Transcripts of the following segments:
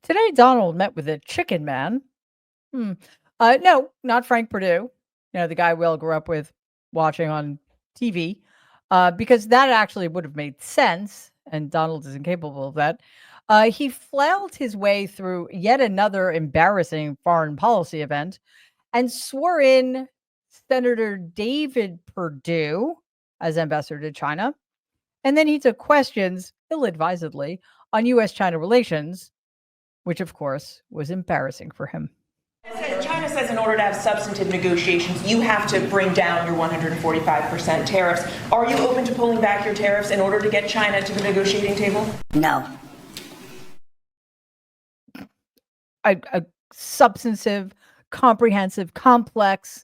Today, Donald met with a chicken man. Hmm. No, not Frank Purdue. The guy we all grew up with watching on TV, because that actually would have made sense, and Donald is incapable of that. He flailed his way through yet another embarrassing foreign policy event and swore in Senator David Perdue as ambassador to China. And then he took questions, ill advisedly, on U.S. China relations, which of course was embarrassing for him. China says in order to have substantive negotiations, you have to bring down your 145% tariffs. Are you open to pulling back your tariffs in order to get China to the negotiating table? No. A substantive, comprehensive, complex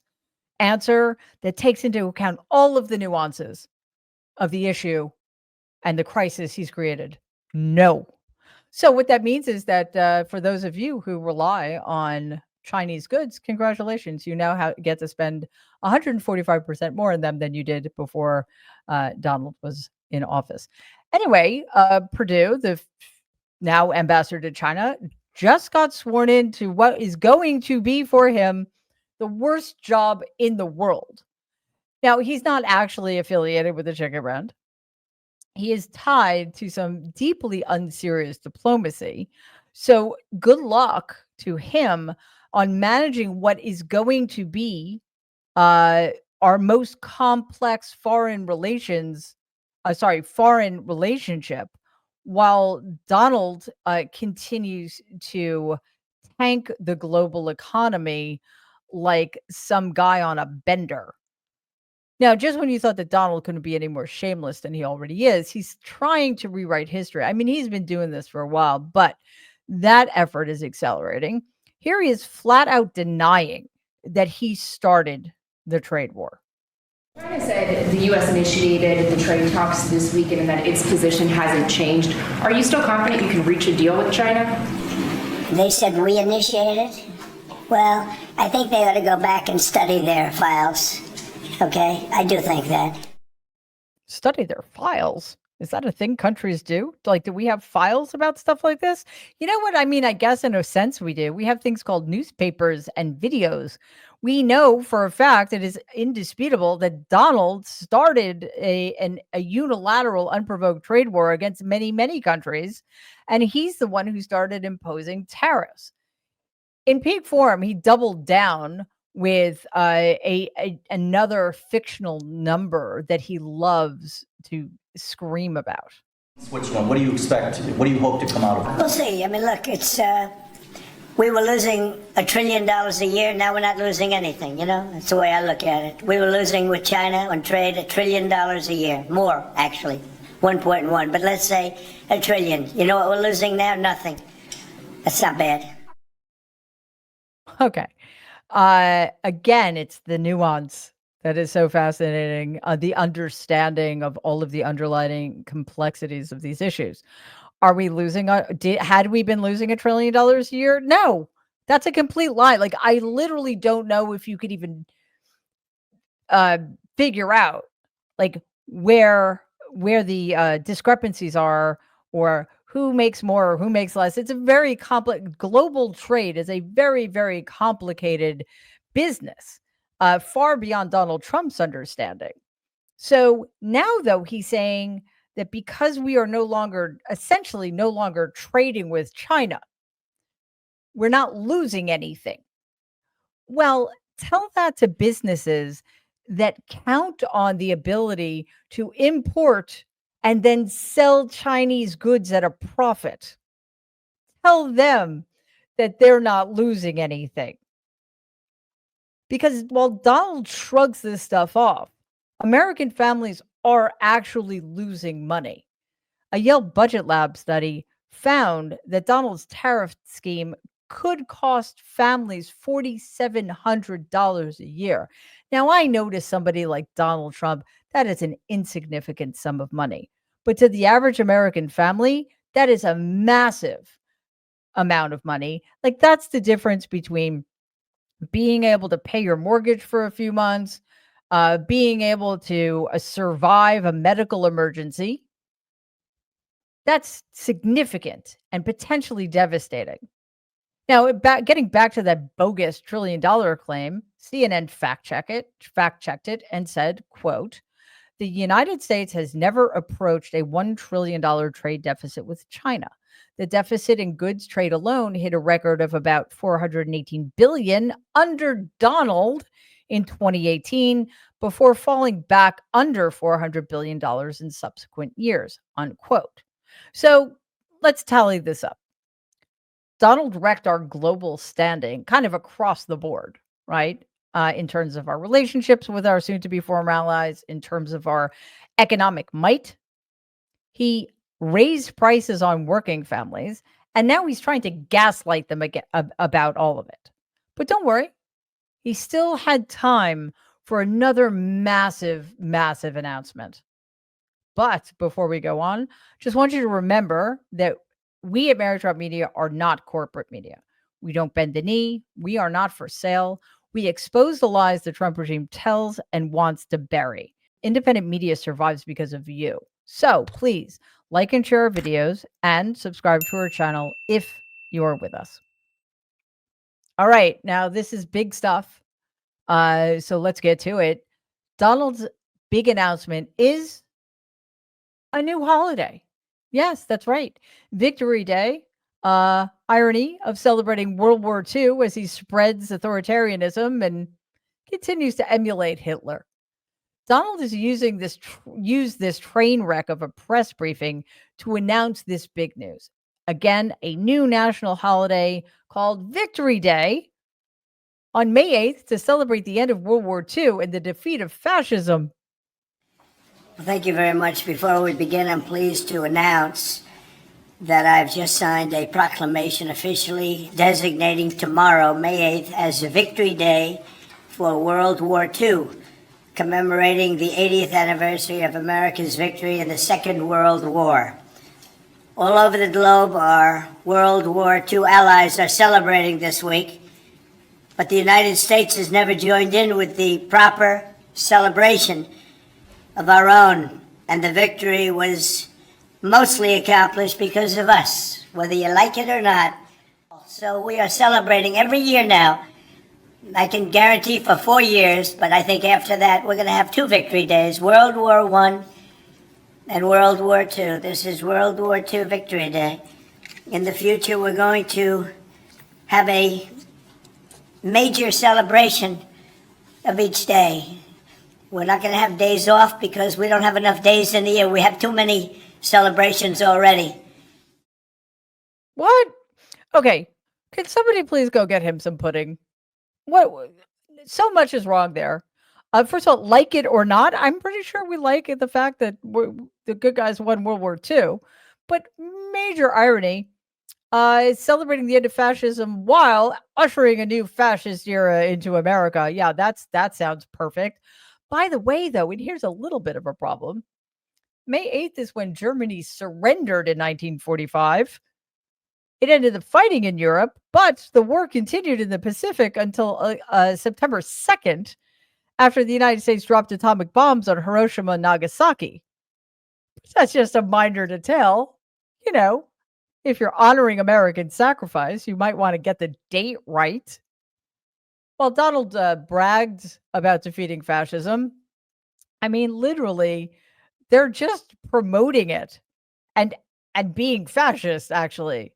answer that takes into account all of the nuances of the issue and the crisis he's created. No. So what that means is that for those of you who rely on Chinese goods, congratulations. You now get to spend 145% more on them than you did before Donald was in office. Anyway, Purdue, the now ambassador to China, just got sworn into what is going to be for him the worst job in the world. Now, he's not actually affiliated with the chicken brand. He is tied to some deeply unserious diplomacy. So good luck to him on managing what is going to be our most complex foreign relationship, while Donald continues to tank the global economy like some guy on a bender. Now, just when you thought that Donald couldn't be any more shameless than he already is, he's trying to rewrite history. I mean, he's been doing this for a while, but that effort is accelerating. Here he is flat out denying that he started the trade war. China said the U.S. initiated the trade talks this weekend and that its position hasn't changed. Are you still confident you can reach a deal with China? They said we initiated it? Well, I think they ought to go back and study their files. Okay, I do think that. Study their files? Is that a thing countries do? Like, do we have files about stuff like this? You know what I mean? I guess in a sense we do. We have things called newspapers and videos. We know for a fact, it is indisputable that Donald started a unilateral, unprovoked trade war against many, many countries. And he's the one who started imposing tariffs. In peak form, he doubled down with another fictional number that he loves to scream about. Switzerland, what do you expect? What do you hope to come out of it? We'll see. I mean, look, it's we were losing $1 trillion a year. Now we're not losing anything. That's the way I look at it. We were losing with China on trade $1 trillion a year, more actually, 1.1. But let's say $1 trillion. You know what we're losing now? Nothing. That's not bad. Okay. Again, it's the nuance that is so fascinating, the understanding of all of the underlying complexities of these issues. Are we losing? Had we been losing $1 trillion a year? No, that's a complete lie. Like, I literally don't know if you could even figure out like where the discrepancies are, or who makes more or who makes less. It's a very complex. Global trade is a very, very complicated business, far beyond Donald Trump's understanding. So now, though, he's saying that because we are essentially no longer trading with China, we're not losing anything. Well, tell that to businesses that count on the ability to import and then sell Chinese goods at a profit. Tell them that they're not losing anything. Because while Donald shrugs this stuff off, American families are actually losing money. A Yale Budget Lab study found that Donald's tariff scheme could cost families $4,700 a year. Now, I know to somebody like Donald Trump, that is an insignificant sum of money. But to the average American family, that is a massive amount of money. Like, that's the difference between being able to pay your mortgage for a few months, being able to survive a medical emergency, That's significant and potentially devastating. Now, getting back to that bogus $1 trillion claim, CNN fact checked it and said, quote, the United States has never approached a $1 trillion trade deficit with China. The deficit in goods trade alone hit a record of about $418 billion under Donald in 2018 before falling back under $400 billion in subsequent years, unquote. So let's tally this up. Donald wrecked our global standing kind of across the board, right? In terms of our relationships with our soon to be former allies, in terms of our economic might. He raised prices on working families, and now he's trying to gaslight them again about all of it. But don't worry, he still had time for another massive, massive announcement. But before we go on, just want you to remember that we at Marriage Drop Media are not corporate media. We don't bend the knee. We are not for sale. We expose the lies the Trump regime tells and wants to bury. Independent media survives because of you. So please like and share our videos and subscribe to our channel if you are with us. All right, now this is big stuff. So let's get to it. Donald's big announcement is a new holiday. Yes, that's right. Victory Day. Irony of celebrating World War II as he spreads authoritarianism and continues to emulate Hitler. Donald is using this train wreck of a press briefing to announce this big news. Again, a new national holiday called Victory Day on May 8th to celebrate the end of World War II and the defeat of fascism. Well, thank you very much. Before we begin, I'm pleased to announce that I've just signed a proclamation officially designating tomorrow, May 8th, as a Victory Day for World War II, commemorating the 80th anniversary of America's victory in the Second World War. All over the globe, our World War II allies are celebrating this week, but the United States has never joined in with the proper celebration of our own, and the victory was mostly accomplished because of us, whether you like it or not. So we are celebrating every year now. I can guarantee for 4 years, but I think after that we're going to have 2 victory days, World War I and World War II. This is World War II Victory Day. In the future, we're going to have a major celebration of each day. We're not going to have days off because we don't have enough days in the year. We have too many celebrations already. What? Okay. Can somebody please go get him some pudding? What? So much is wrong there. First of all, like it or not, I'm pretty sure we like it, the fact that the good guys won World War II. But major irony is celebrating the end of fascism while ushering a new fascist era into America. Yeah, that sounds perfect. By the way, though, and here's a little bit of a problem. May 8th is when Germany surrendered in 1945. It ended the fighting in Europe, but the war continued in the Pacific until September 2nd, after the United States dropped atomic bombs on Hiroshima and Nagasaki. That's just a minor detail. You know, if you're honoring American sacrifice, you might want to get the date right. While Donald bragged about defeating fascism, I mean, literally, they're just promoting it and being fascist, actually.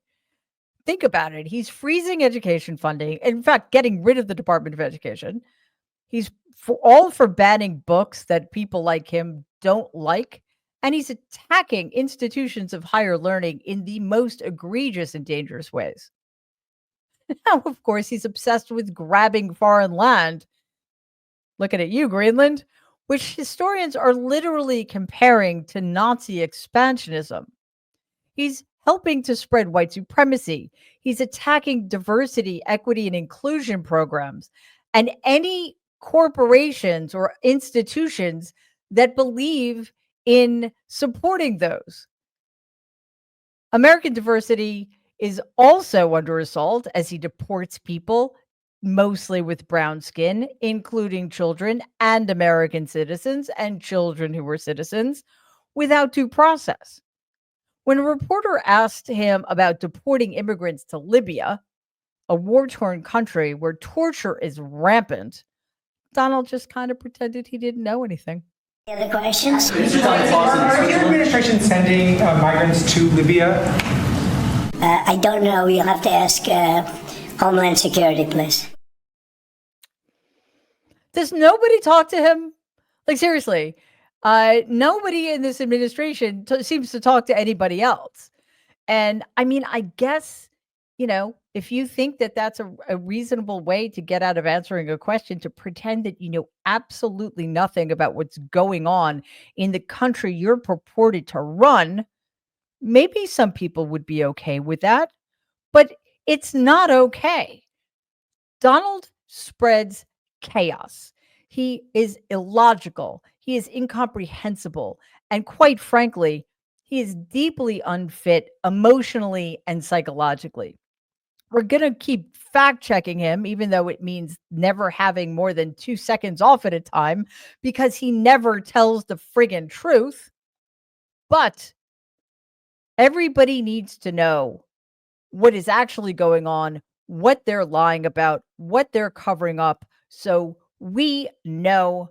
Think about it. He's freezing education funding. In fact, getting rid of the Department of Education. He's all for banning books that people like him don't like. And he's attacking institutions of higher learning in the most egregious and dangerous ways. Now, of course, he's obsessed with grabbing foreign land. Looking at you, Greenland, which historians are literally comparing to Nazi expansionism. He's helping to spread white supremacy. He's attacking diversity, equity, and inclusion programs and any corporations or institutions that believe in supporting those. American diversity is also under assault as he deports people, mostly with brown skin, including children and American citizens and children who were citizens, without due process. When a reporter asked him about deporting immigrants to Libya, a war-torn country where torture is rampant, Donald just kind of pretended he didn't know anything. Any other questions? Are your administration sending migrants to Libya? I don't know. You'll have to ask Homeland Security, please. Does nobody talk to him? Like, seriously, nobody in this administration seems to talk to anybody else. And I mean, I guess, if you think that that's a reasonable way to get out of answering a question, to pretend that you know absolutely nothing about what's going on in the country you're purported to run, maybe some people would be okay with that, but it's not okay. Donald spreads chaos. He is illogical. He is incomprehensible. And quite frankly, he is deeply unfit emotionally and psychologically. We're going to keep fact checking him, even though it means never having more than 2 seconds off at a time, because he never tells the friggin' truth. But everybody needs to know what is actually going on, what they're lying about, what they're covering up, so we know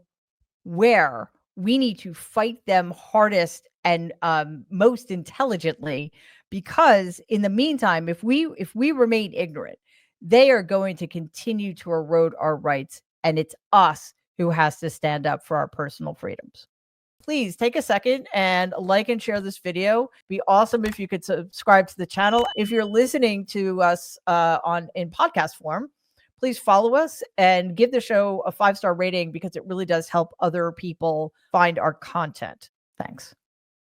where we need to fight them hardest and most intelligently. Because in the meantime, if we remain ignorant, they are going to continue to erode our rights, and it's us who has to stand up for our personal freedoms. Please take a second and like and share this video. It'd be awesome if you could subscribe to the channel. If you're listening to us in podcast form, please follow us and give the show a 5-star rating, because it really does help other people find our content. Thanks.